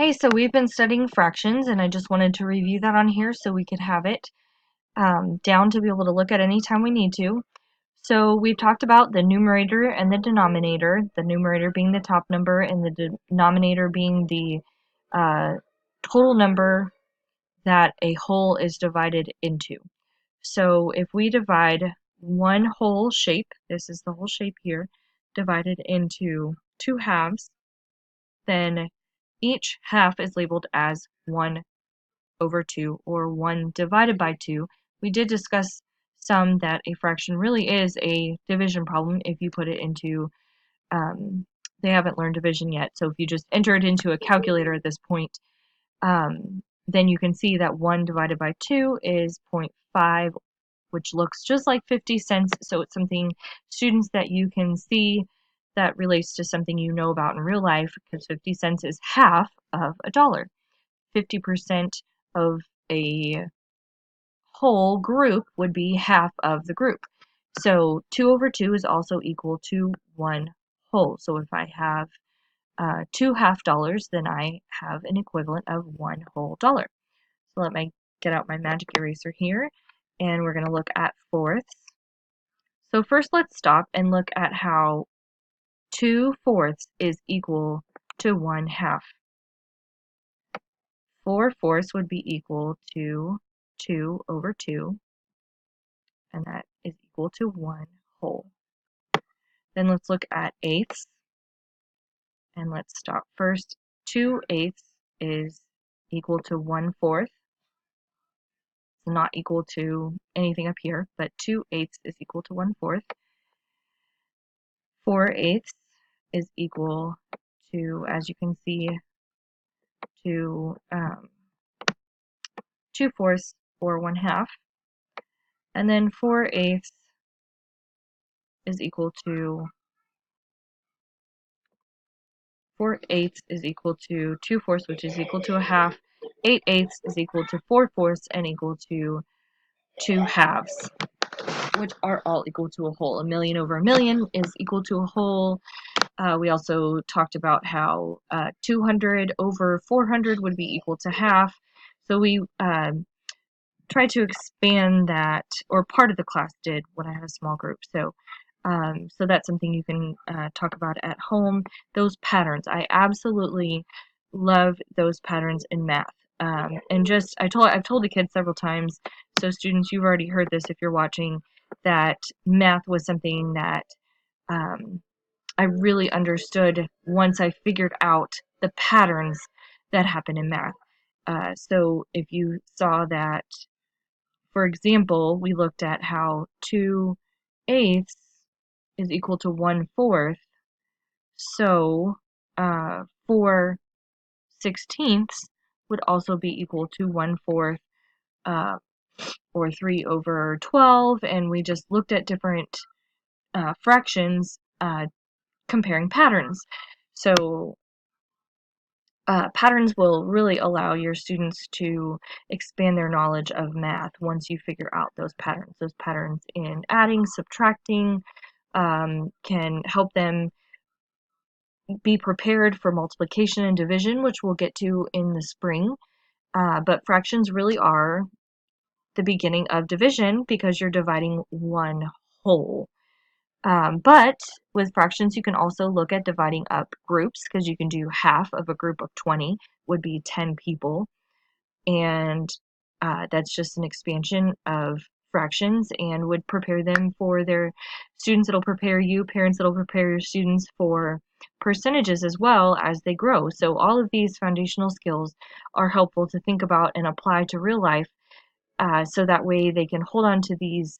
Hey, so we've been studying fractions, and I just wanted to review that on here so we could have it down to be able to look at any time we need to. So we've talked about the numerator and the numerator being the top number and the denominator being the uh, total number that a whole is divided into. So if we divide one whole shape, this is the whole shape here, divided into two halves, then each half is labeled as 1 over 2 or 1 divided by 2. We did discuss some that a fraction really is a division problem if you put it into, they haven't learned division yet, so if you just enter it into a calculator at this point, then you can see that 1 divided by 2 is 0.5, which looks just like 50 cents, so it's something, students, that you can see that relates to something you know about in real life, because 50 cents is half of a dollar. 50% of a whole group would be half of the group. So 2 over 2 is also equal to 1 whole. So if I have 2 half dollars, then I have an equivalent of 1 whole dollar. So let me get out my magic eraser here, and we're going to look at fourths. So first let's stop and look at how 2 fourths is equal to 1 half. 4 fourths would be equal to 2 over 2, and that is equal to 1 whole. Then let's look at eighths, and let's stop first. 2 eighths is equal to 1 fourth. It's not equal to anything up here, but 2 eighths is equal to 1 fourth. 4 eighths is equal to, as you can see, to 2 fourths or 1 half. And then 4 eighths is equal to 4 eighths is equal to 2 fourths, which is equal to a half. 8 eighths is equal to 4 fourths and equal to 2 halves, which are all equal to a whole. A million over a million is equal to a whole. We also talked about how 200 over 400 would be equal to half. So we tried to expand that, or part of the class did when I had a small group. So that's something you can talk about at home. Those patterns, I absolutely love those patterns in math. And just I've told the kids several times. So students, you've already heard this if you're watching, that math was something that I really understood once I figured out the patterns that happen in math. So if you saw that, for example, we looked at how 2 eighths is equal to 1 fourth. So 4 sixteenths would also be equal to 1 fourth, or 3 over 12. And we just looked at different fractions comparing patterns. So patterns will really allow your students to expand their knowledge of math once you figure out those patterns. Those patterns in adding, subtracting, can help them be prepared for multiplication and division, which we'll get to in the spring. But fractions really are the beginning of division because you're dividing one whole. But with fractions, you can also look at dividing up groups, because you can do half of a group of 20 would be 10 people. And that's just an expansion of fractions and would prepare them for their students. It'll prepare you, parents, it'll prepare your students for percentages as well as they grow. So all of these foundational skills are helpful to think about and apply to real life, so that way they can hold on to these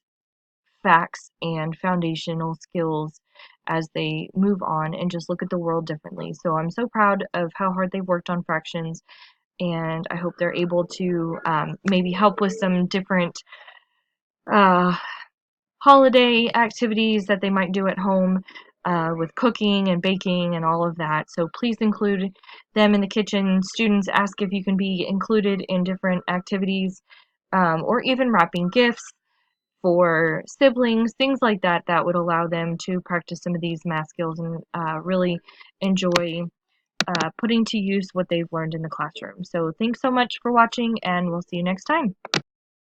facts and foundational skills as they move on and just look at the world differently. So I'm so proud of how hard they worked on fractions, and I hope they're able to maybe help with some different holiday activities that they might do at home, with cooking and baking and all of that. So please include them in the kitchen. Students, ask if you can be included in different activities, or even wrapping gifts for siblings, things like that, that would allow them to practice some of these math skills and really enjoy putting to use what they've learned in the classroom. So thanks so much for watching, and we'll see you next time.